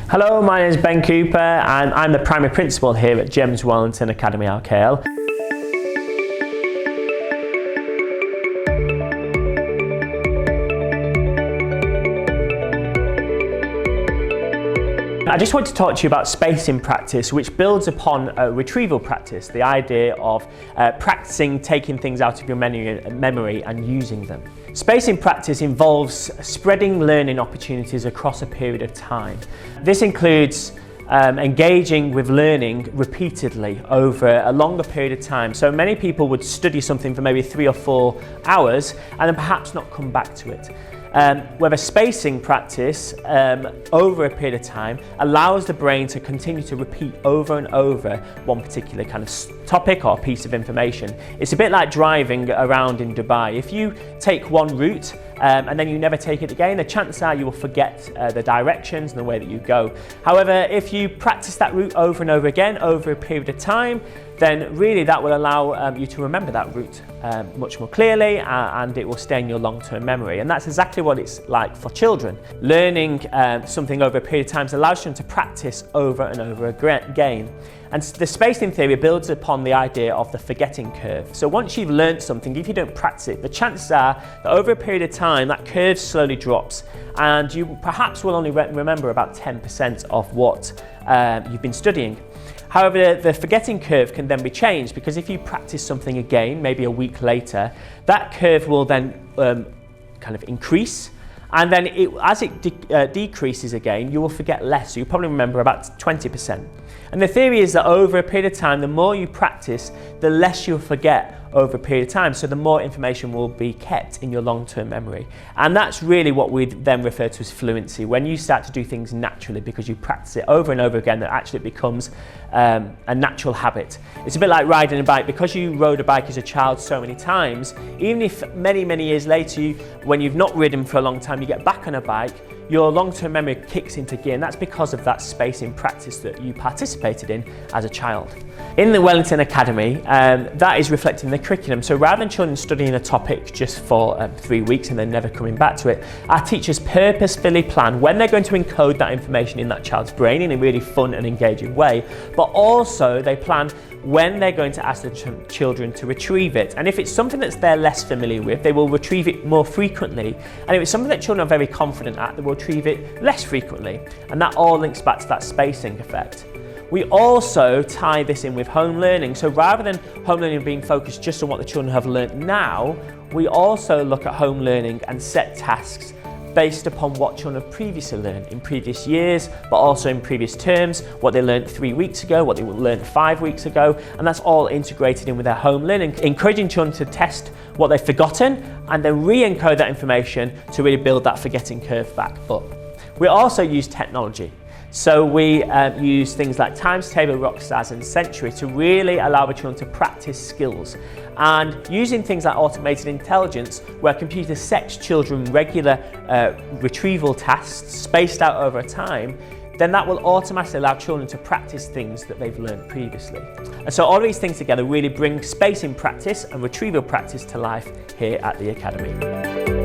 Hello, my name is Ben Cooper and I'm the primary principal here at James Wellington Academy RKL. I just want to talk to you about spacing practice, which builds upon retrieval practice, the idea of practicing taking things out of your memory and using them. Spacing practice involves spreading learning opportunities across a period of time. This includes engaging with learning repeatedly over a longer period of time. So many people would study something for maybe 3 or 4 hours and then perhaps not come back to it. Whether spacing practice over a period of time allows the brain to continue to repeat over and over one particular kind of topic or piece of information. It's a bit like driving around in Dubai. If you take one route and then you never take it again, the chances are you will forget the directions and the way that you go. However, if you practice that route over and over again over a period of time, then really that will allow you to remember that route much more clearly and it will stay in your long-term memory. And that's exactly what it's like for children. Learning something over a period of time allows them to practice over and over again. And the spacing theory builds upon the idea of the forgetting curve. So once you've learned something, if you don't practice it, the chances are that over a period of time that curve slowly drops and you perhaps will only remember about 10% of what you've been studying. However, the forgetting curve can then be changed because if you practice something again, maybe a week later, that curve will then kind of increase. And then as it decreases again, you will forget less. So you'll probably remember about 20%. And the theory is that over a period of time, the more you practice, the less you'll forget over a period of time. So the more information will be kept in your long-term memory. And that's really what we then refer to as fluency. When you start to do things naturally because you practice it over and over again, that actually becomes a natural habit. It's a bit like riding a bike. Because you rode a bike as a child so many times, even if many years later, when you've not ridden for a long time, you get back on a bike, your long-term memory kicks into gear, and that's because of that spacing practice that you participated in as a child. In the Wellington Academy, that is reflected in the curriculum. So rather than children studying a topic just for 3 weeks and then never coming back to it, our teachers purposefully plan when they're going to encode that information in that child's brain in a really fun and engaging way, but also they plan when they're going to ask the children to retrieve it. And if it's something that they're less familiar with, they will retrieve it more frequently. And if it's something that children are very confident at, they will retrieve it less frequently. And that all links back to that spacing effect. We also tie this in with home learning. So rather than home learning being focused just on what the children have learnt now, we also look at home learning and set tasks based upon what children have previously learned in previous years, but also in previous terms, what they learned 3 weeks ago, what they learned 5 weeks ago, and that's all integrated in with their home learning, encouraging children to test what they've forgotten and then re-encode that information to really build that forgetting curve back up. We also use technology. So we use things like Times Table, Rockstars and Century to really allow the children to practice skills. And using things like automated intelligence, where computers set children regular retrieval tasks spaced out over a time, then that will automatically allow children to practice things that they've learned previously. And so all of these things together really bring spacing practice and retrieval practice to life here at the Academy.